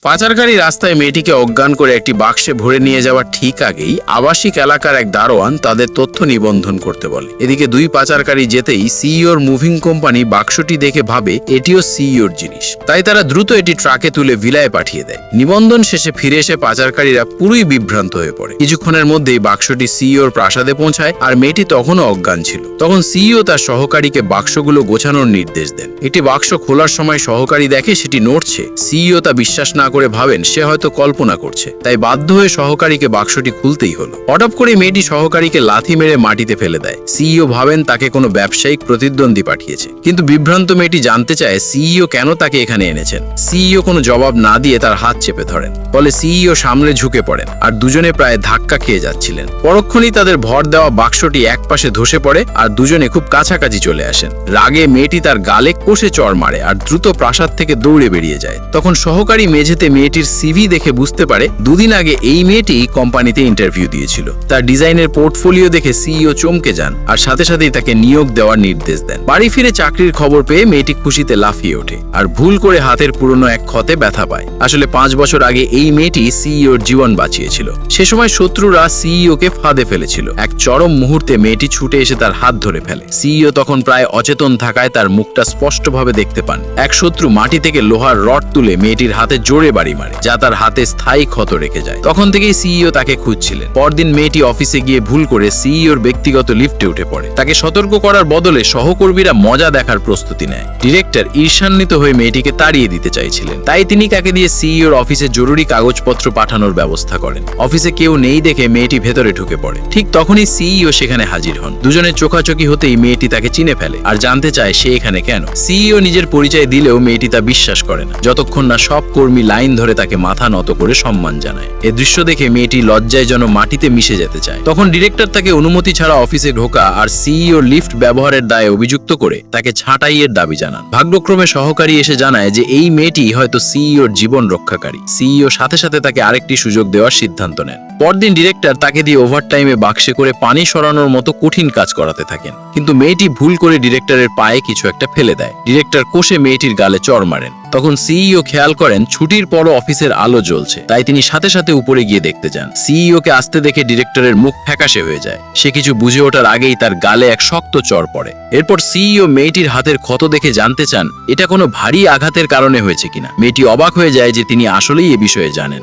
পাচারকারী রাস্তায় মেয়েটিকে অজ্ঞান করে একটি বাক্সে ভরে নিয়ে যাওয়ার ঠিক আগেই আবাসিক এলাকার এক দারোয়ান তাদের তথ্য নিবন্ধন করতে বলে। এদিকে দুই পাচারকারী যেতেই সিইওর মুভিং কোম্পানি বাক্সটি দেখে ভাবে এটিও সিইওর জিনিস, তাই তারা দ্রুত এটি ট্রাকে তুলে ভিলায় পাঠিয়ে দেয়। নিবন্ধন শেষে ফিরে এসে পাচারকারীরা পুরোই বিভ্রান্ত হয়ে পড়ে। কিছুক্ষণের মধ্যেই বাক্সটি সিইওর প্রাসাদে পৌঁছায়, আর মেয়েটি তখনও অজ্ঞান ছিল। তখন সিইও তার সহকারীকে বাক্সগুলো গোছানোর নির্দেশ দেন। একটি বাক্স খোলার সময় সহকারী দেখে সেটি নড়ছে। সিইও তা বিশ্বাস না করে ভাবেন সে হয়তো কল্পনা করছে, তাই বাধ্য হয়ে সহকারীকে বাক্সটি খুলতেই হলো। হঠাৎ করে মেয়েটি সহকারীকে লাথি মেরে মাটিতে ফেলে দেয়। সিইও ভাবেন তাকে কোনো ব্যবসায়িক প্রতিদ্বন্দ্বী পাঠিয়েছে, কিন্তু বিভ্রান্ত মেয়েটি জানতে চায় সিইও কেন তাকে এখানে এনেছেন। সিইও কোনো জবাব না দিয়ে তার হাত চেপে ধরেন, ফলে সিইও সামনে ঝুঁকে পড়েন, আর দুজনে প্রায় ধাক্কা খেয়ে যাচ্ছিলেন। পরক্ষণেই তাদের ভর দেওয়া বাক্সটি একপাশে ধসে পড়ে, আর দুজনে খুব কাছাকাছি চলে আসেন। রাগে মেয়েটি তার গালে কষে চড় মারে আর দ্রুত প্রাসাদ থেকে দৌড়ে বেরিয়ে যায়। তখন সহকারী মেঝেতে মেয়েটির সিভি দেখে বুঝতে পারে দুদিন আগে এই মেয়েটি কোম্পানিতে ইন্টারভিউ দিয়েছিল। তার ডিজাইনের পোর্টফোলিও দেখে সিইও চমকে যান, আর সাথে সাথেই তাকে নিয়োগ দেওয়ার নির্দেশ দেন। বাড়ি ফিরে চাকরির খবর পেয়ে মেয়েটি খুশিতে লাফিয়ে ওঠে, আর ভুল করে হাতের পুরনো এক ক্ষতে ব্যথা পায়। আসলে 5 বছর আগে এই মেয়েটি সিইওর জীবন বাঁচিয়েছিল। সে সময় শত্রুরা সিইওকে ফাঁদে ফেলেছিল। এক চরম মুহূর্তে মেয়েটি ছুটে এসে তার হাত ধরে ফেলে। সিইও তখন প্রায় অচেতন থাকায় তার মুখটা স্পষ্টভাবে দেখতে পান। এক শত্রু মাটি থেকে লোহার রড তুলে মেয়েটির হাতে জোরে বাড়ি মারে, যা তার হাতে স্থায়ী ক্ষত রেখে যায়। তখন থেকেই সিইও তাকে খুঁজছিলেন। পরদিন মেয়েটি অফিসে গিয়ে ভুল করে সিইওর ব্যক্তিগত লিফটে উঠে পড়ে। তাকে সতর্ক করার বদলে সহকর্মীরা মজা দেখার প্রস্তুতি নেয়। ডিরেক্টর ঈর্ষান্বিত হয়ে মেয়েটিকে তাড়িয়ে দিতে চাইছিলেন, তাই তিনি তাকে দিয়ে সিইওর অফিসে জরুরি কাগজপত্র পাঠানোর ব্যবস্থা করেন। অফিসে কেউ নেই দেখে মেয়েটি ভেতরে ঢুকে পড়ে। ঠিক তখনই সিইও সেখানে হাজির হন। দুজনের চোখাচোখি হতেই মেয়েটি তাকে চিনে ফেলে আর জানতে চায় সে এখানে কেন। সিইও নিজের পরিচয় দিলেও মেয়েটি তা বিশ্বাস করে না, যতক্ষণ না সব কর্মী লাইন ধরে তাকে মাথা নত করে সম্মান জানায়। এ দৃশ্য দেখে মেয়েটি লজ্জায় যেন মাটিতে মিশে যেতে চায়। তখন ডিরেক্টর তাকে অনুমতি ছাড়া অফিসে ঢোকা আর সিইও লিফট ব্যবহারের দায়ে অভিযুক্ত করে তাকে ছাঁটাইয়ের দাবি জানান। ভাগ্যক্রমে সহকারী এসে জানায় যে এই মেয়েটি হয়তো সিইওর জীবন রক্ষাকারী। সিইও সাথে সাথে তাকে আরেকটি সুযোগ দেওয়ার সিদ্ধান্ত নেন। পরদিন ডিরেক্টর তাকে দিয়ে ওভারটাইমে বাক্সে করে পানি সরানোর মতো কঠিন কাজ করাতে থাকেন, কিন্তু মেয়েটি ভুল করে ডিরেক্টরের পায়ে কিছু একটা ফেলে দেয়। ডিরেক্টর কষে মেয়েটির গালে চড় মারেন। তখন সিইও খেয়াল করেন ছুটির পরও অফিসের আলো জ্বলছে, তাই তিনি সাথে সাথে উপরে গিয়ে দেখতে যান। সিইওকে আসতে দেখে ডিরেক্টরের মুখ ফ্যাকাশে হয়ে যায়। সে কিছু বুঝে ওঠার আগেই তার গালে এক শক্ত চড় পড়ে। এরপর সিইও মেয়েটির হাতের ক্ষত দেখে জানতে চান এটা কোনো ভারী আঘাতের কারণে হয়েছে কিনা। মেয়েটি অবাক হয়ে যায় যে তিনি আসলেই এ বিষয়ে জানেন।